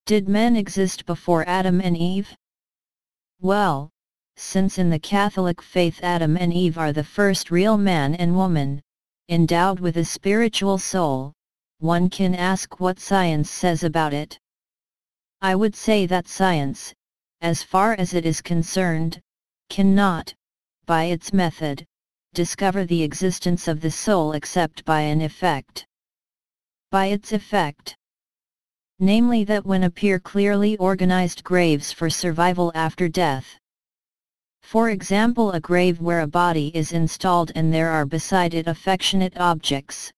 Did men exist before Adam and Eve? Well, since in the Catholic faith Adam and Eve are the first real man and woman, endowed with a spiritual soul, one can ask what science says about it. I would say that science, as far as it is concerned, cannot, by its method, discover the existence of the soul except by an effect. By its effect. Namely that when appear clearly organized graves for survival after death. For example, a grave where a body is installed and there are beside it affectionate objects,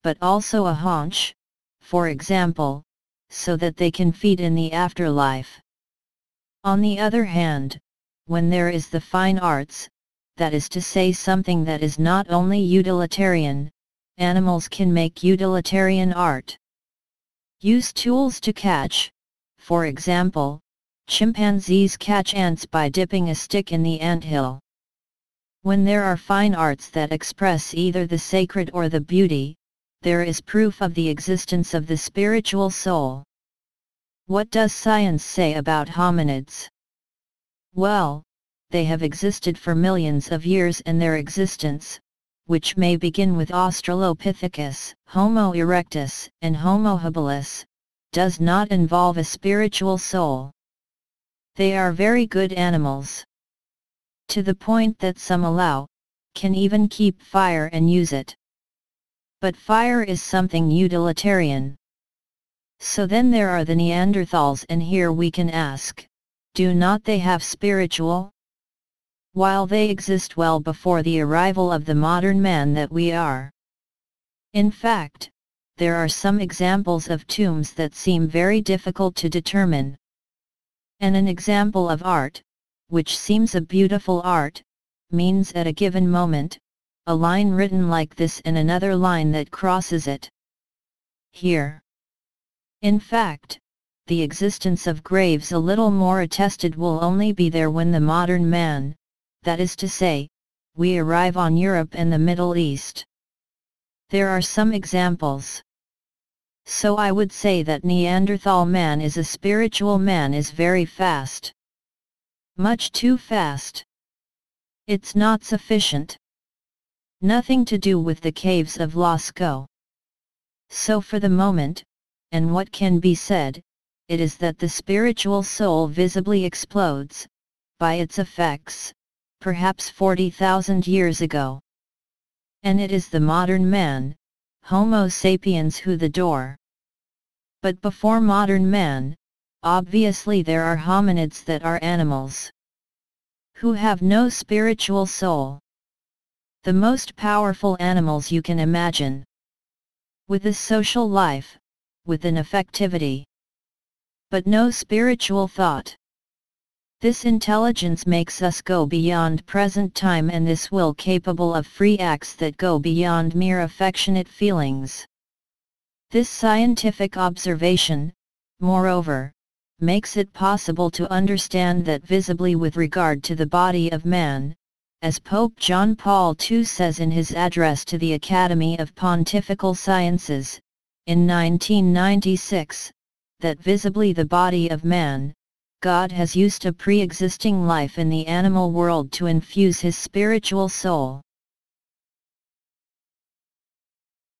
but also a haunch, for example, so that they can feed in the afterlife. On the other hand, when there is the fine arts, that is to say something that is not only utilitarian, animals can make utilitarian art. Use tools to catch, for example, chimpanzees catch ants by dipping a stick in the anthill. When there are fine arts that express either the sacred or the beauty, there is proof of the existence of the spiritual soul. What does science say about hominids? Well, they have existed for millions of years, and their existence, which may begin with Australopithecus, Homo erectus, and Homo habilis, does not involve a spiritual soul. They are very good animals. To the point that some can even keep fire and use it. But fire is something utilitarian. So then there are the Neanderthals, and here we can ask, do not they have spiritual? While they exist well before the arrival of the modern man that we are. In fact, there are some examples of tombs that seem very difficult to determine. And an example of art, which seems a beautiful art, means at a given moment, a line written like this and another line that crosses it. Here. In fact, the existence of graves a little more attested will only be there when the modern man, that is to say, we arrive on Europe and the Middle East. There are some examples. So I would say that Neanderthal man is a spiritual man is very fast. Much too fast. It's not sufficient. Nothing to do with the caves of Lascaux. So for the moment, and what can be said, it is that the spiritual soul visibly explodes, by its effects, perhaps 40,000 years ago. And it is the modern man, Homo sapiens, who the door. But before modern man, obviously there are hominids that are animals, who have no spiritual soul. The most powerful animals you can imagine. With a social life, with an affectivity. But no spiritual thought. This intelligence makes us go beyond present time, and this will capable of free acts that go beyond mere affectionate feelings. This scientific observation, moreover, makes it possible to understand that visibly with regard to the body of man, as Pope John Paul II says in his address to the Academy of Pontifical Sciences, in 1996, that visibly the body of man, God has used a pre-existing life in the animal world to infuse his spiritual soul.